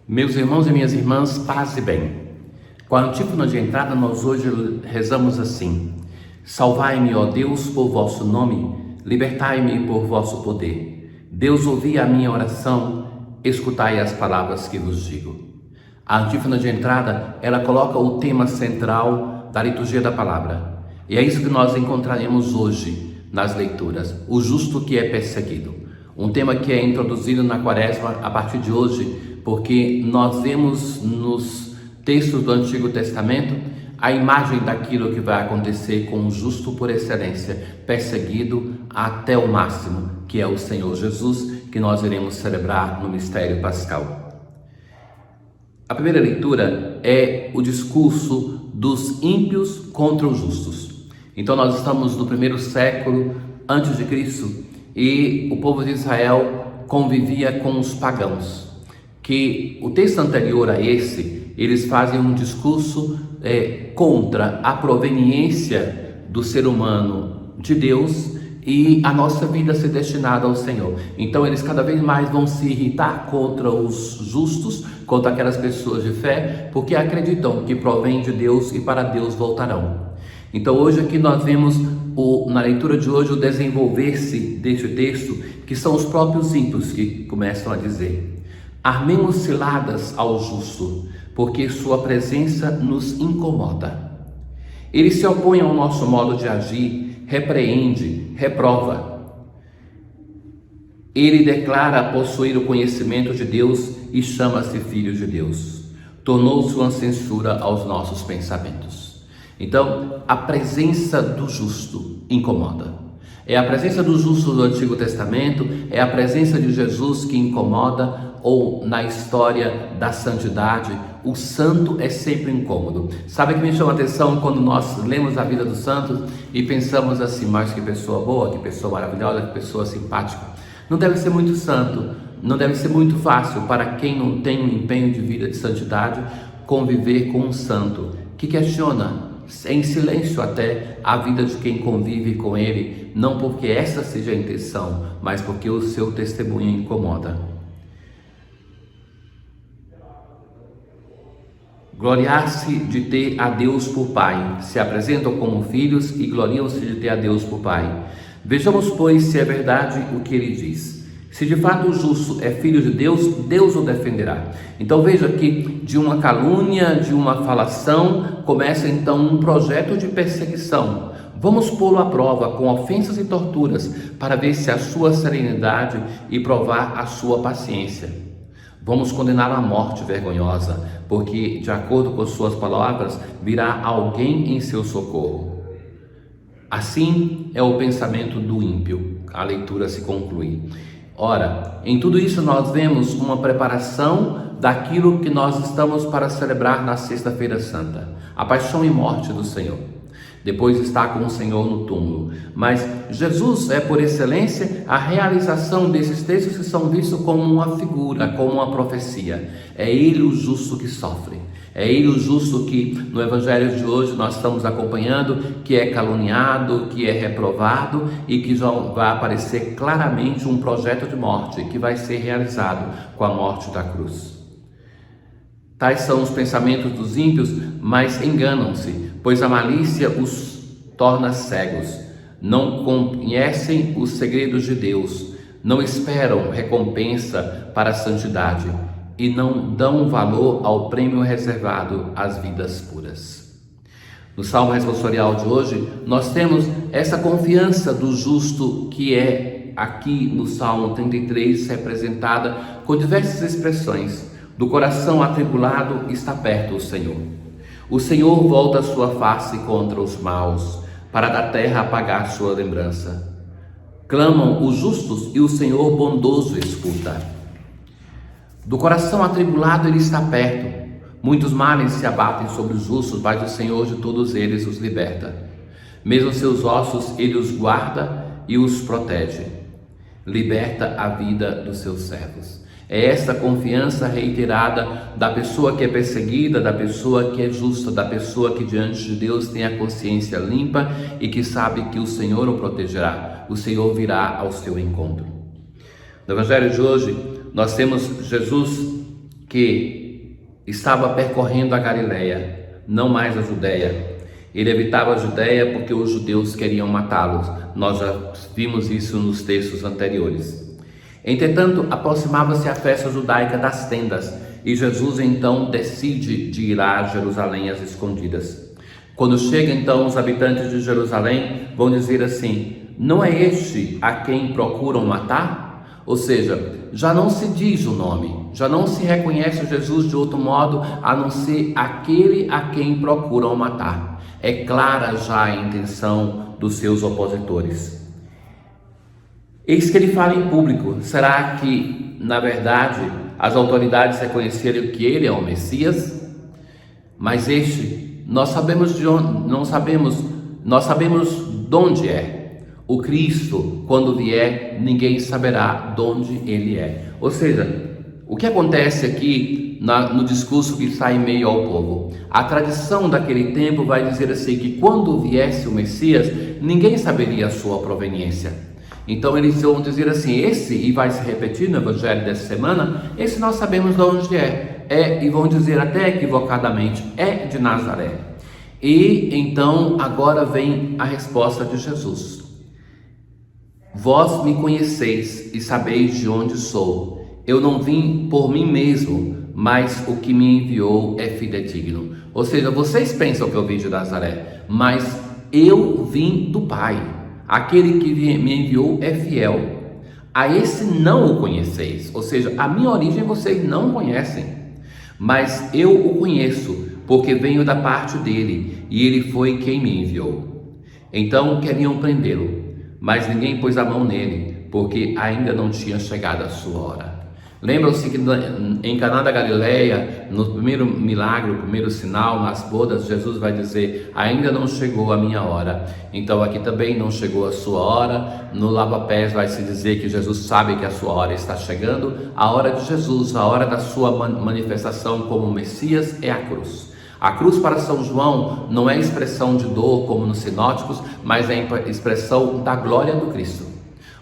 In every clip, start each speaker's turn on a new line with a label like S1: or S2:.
S1: Meus irmãos e minhas irmãs, paz e bem. Com a antífona de entrada, nós hoje rezamos assim: Salvai-me, ó Deus, por vosso nome, libertai-me por vosso poder. Deus, ouvi a minha oração, escutai as palavras que vos digo. A antífona de entrada, ela coloca o tema central da liturgia da palavra. E é isso que nós encontraremos hoje nas leituras: o justo que é perseguido. Um tema que é introduzido na Quaresma a partir de hoje, porque nós vemos nos textos do Antigo Testamento a imagem daquilo que vai acontecer com o justo por excelência, perseguido até o máximo, que é o Senhor Jesus, que nós iremos celebrar no mistério pascal. A primeira leitura é o discurso dos ímpios contra os justos. Então nós estamos no primeiro século antes de Cristo e o povo de Israel convivia com os pagãos, que o texto anterior a esse, eles fazem um discurso contra a proveniência do ser humano de Deus e a nossa vida ser destinada ao Senhor. Então eles cada vez mais vão se irritar contra os justos, contra aquelas pessoas de fé, porque acreditam que provém de Deus e para Deus voltarão. Então hoje aqui nós vemos na leitura de hoje o desenvolver-se deste texto, que são os próprios ímpios que começam a dizer: armemos ciladas ao justo, porque sua presença nos incomoda. Ele se opõe ao nosso modo de agir, repreende, reprova. Ele declara possuir o conhecimento de Deus e chama-se Filho de Deus. Tornou-se uma censura aos nossos pensamentos. Então, a presença do justo incomoda. É a presença do justo do Antigo Testamento, é a presença de Jesus que incomoda, ou na história da santidade, o santo é sempre incômodo. Sabe o que me chama a atenção quando nós lemos a vida dos santos e pensamos assim: mas que pessoa boa, que pessoa maravilhosa, que pessoa simpática. Não deve ser muito santo, não deve ser muito fácil para quem não tem um empenho de vida de santidade conviver com um santo que questiona em silêncio até a vida de quem convive com ele, não porque essa seja a intenção, mas porque o seu testemunho incomoda. Gloriar-se de ter a Deus por Pai, se apresentam como filhos e gloriam-se de ter a Deus por Pai. Vejamos, pois, se é verdade o que ele diz. Se de fato o justo é filho de Deus, Deus o defenderá. Então veja que de uma calúnia, de uma falação, começa então um projeto de perseguição. Vamos pô-lo à prova com ofensas e torturas para ver se a sua serenidade e provar a sua paciência. Vamos condená-lo à morte vergonhosa, porque de acordo com suas palavras virá alguém em seu socorro. Assim é o pensamento do ímpio. A leitura se conclui. Ora, em tudo isso nós vemos uma preparação daquilo que nós estamos para celebrar na Sexta-feira Santa, a paixão e morte do Senhor. Depois está com o Senhor no túmulo. Mas Jesus é, por excelência, a realização desses textos que são vistos como uma figura, como uma profecia. É Ele o justo que sofre. É Ele o justo que, no Evangelho de hoje, nós estamos acompanhando, que é caluniado, que é reprovado e que já vai aparecer claramente um projeto de morte que vai ser realizado com a morte da cruz. Tais são os pensamentos dos ímpios, mas enganam-se, pois a malícia os torna cegos. Não conhecem os segredos de Deus, não esperam recompensa para a santidade e não dão valor ao prêmio reservado às vidas puras. No Salmo responsorial de hoje, nós temos essa confiança do justo que é aqui no Salmo 33 representada com diversas expressões. Do coração atribulado está perto o Senhor. O Senhor volta a sua face contra os maus, para da terra apagar sua lembrança. Clamam os justos e o Senhor bondoso escuta. Do coração atribulado ele está perto. Muitos males se abatem sobre os justos, mas o Senhor de todos eles os liberta. Mesmo seus ossos ele os guarda e os protege. Liberta a vida dos seus servos. É essa confiança reiterada da pessoa que é perseguida, da pessoa que é justa, da pessoa que diante de Deus tem a consciência limpa e que sabe que o Senhor o protegerá, o Senhor virá ao seu encontro. No Evangelho de hoje, nós temos Jesus que estava percorrendo a Galileia, não mais a Judéia. Ele evitava a Judéia porque os judeus queriam matá-los. Nós já vimos isso nos textos anteriores. Entretanto, aproximava-se a festa judaica das tendas e Jesus então decide de ir a Jerusalém às escondidas. Quando chega então, os habitantes de Jerusalém vão dizer assim: não é este a quem procuram matar? Ou seja, já não se diz o nome, já não se reconhece Jesus de outro modo a não ser aquele a quem procuram matar. É clara já a intenção dos seus opositores. Eis que ele fala em público. Será que, na verdade, as autoridades reconheceram que ele é o Messias? Mas este, nós sabemos de onde, nós sabemos de onde é. O Cristo, quando vier, ninguém saberá de onde ele é. Ou seja, o que acontece aqui no discurso que está em meio ao povo? A tradição daquele tempo vai dizer assim, que quando viesse o Messias, ninguém saberia a sua proveniência. Então eles vão dizer assim, e vai se repetir no evangelho dessa semana, esse nós sabemos de onde e vão dizer até equivocadamente, é de Nazaré. E então agora vem a resposta de Jesus. Vós me conheceis e sabeis de onde sou. Eu não vim por mim mesmo, mas o que me enviou é fidedigno. Ou seja, vocês pensam que eu vim de Nazaré, mas eu vim do Pai. Aquele que me enviou é fiel. A esse não o conheceis. Ou seja, a minha origem vocês não conhecem, mas eu o conheço, porque venho da parte dele, e ele foi quem me enviou. Então queriam prendê-lo, mas ninguém pôs a mão nele, porque ainda não tinha chegado a sua hora. Lembram-se que em Caná da Galileia, no primeiro milagre, o primeiro sinal, nas bodas, Jesus vai dizer, ainda não chegou a minha hora. Então aqui também não chegou a sua hora. No lava-pés vai se dizer que Jesus sabe que a sua hora está chegando. A hora de Jesus, a hora da sua manifestação como Messias é a cruz. A cruz para São João não é expressão de dor como nos sinóticos, mas é expressão da glória do Cristo.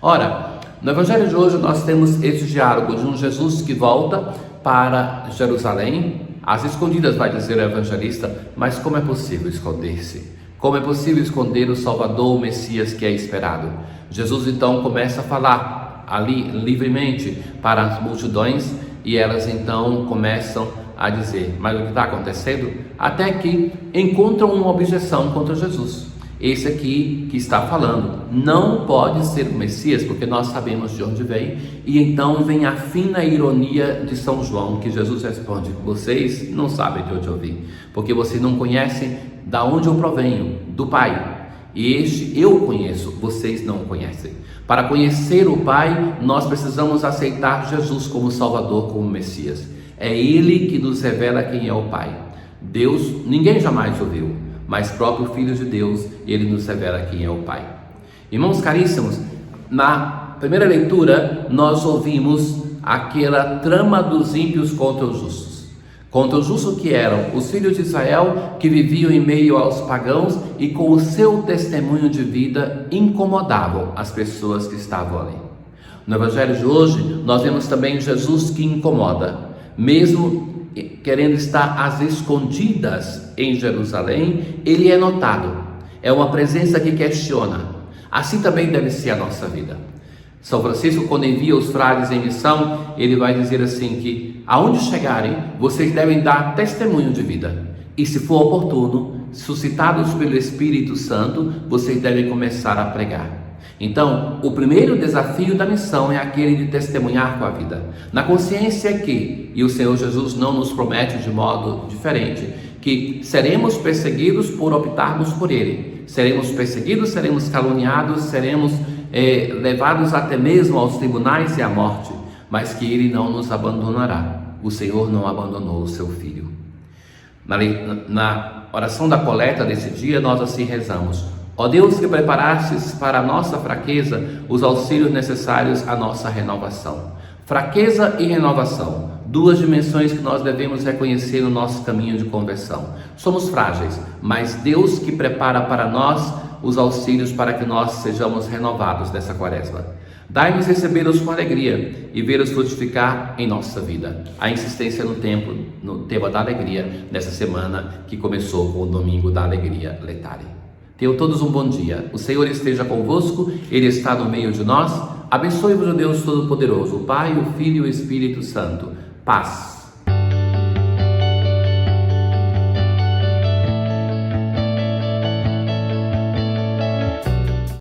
S1: Ora, no evangelho de hoje nós temos esse diálogo de um Jesus que volta para Jerusalém, às escondidas, vai dizer o evangelista, mas como é possível esconder-se? Como é possível esconder o Salvador, o Messias que é esperado? Jesus então começa a falar ali livremente para as multidões e elas então começam a dizer, mas o que está acontecendo? Até que encontram uma objeção contra Jesus. Esse aqui que está falando não pode ser o Messias, porque nós sabemos de onde vem. E então vem a fina ironia de São João, que Jesus responde, vocês não sabem de onde eu vim, porque vocês não conhecem da onde eu provenho, do Pai. E este eu conheço, vocês não conhecem. Para conhecer o Pai, nós precisamos aceitar Jesus como Salvador, como Messias. É Ele que nos revela quem é o Pai. Deus, ninguém jamais o viu, mas próprio Filho de Deus, ele nos revela quem é o Pai. Irmãos caríssimos, na primeira leitura nós ouvimos aquela trama dos ímpios contra os justos. Contra os justos que eram os filhos de Israel, que viviam em meio aos pagãos e com o seu testemunho de vida incomodavam as pessoas que estavam ali. No evangelho de hoje nós vemos também Jesus que incomoda, mesmo querendo estar às escondidas em Jerusalém, ele é notado. É uma presença que questiona. Assim também deve ser a nossa vida. São Francisco, quando envia os frades em missão, ele vai dizer assim que aonde chegarem, vocês devem dar testemunho de vida. E se for oportuno, suscitados pelo Espírito Santo, vocês devem começar a pregar. Então, o primeiro desafio da missão é aquele de testemunhar com a vida, na consciência que, e o Senhor Jesus não nos promete de modo diferente, que seremos perseguidos por optarmos por Ele. Seremos perseguidos, seremos caluniados, seremos levados até mesmo aos tribunais e à morte, mas que Ele não nos abandonará. O Senhor não abandonou o seu Filho. Na oração da coleta desse dia, nós assim rezamos: ó Deus, que preparastes para a nossa fraqueza os auxílios necessários à nossa renovação. Fraqueza e renovação, duas dimensões que nós devemos reconhecer no nosso caminho de conversão. Somos frágeis, mas Deus que prepara para nós os auxílios para que nós sejamos renovados dessa quaresma. Dai-nos recebê-los com alegria e vê-los frutificar em nossa vida. A insistência no tema da alegria, nessa semana que começou com o Domingo da Alegria Letare. Tenham todos um bom dia. O Senhor esteja convosco, Ele está no meio de nós. Abençoe-vos o Deus Todo-Poderoso, o Pai, o Filho e o Espírito Santo. Paz.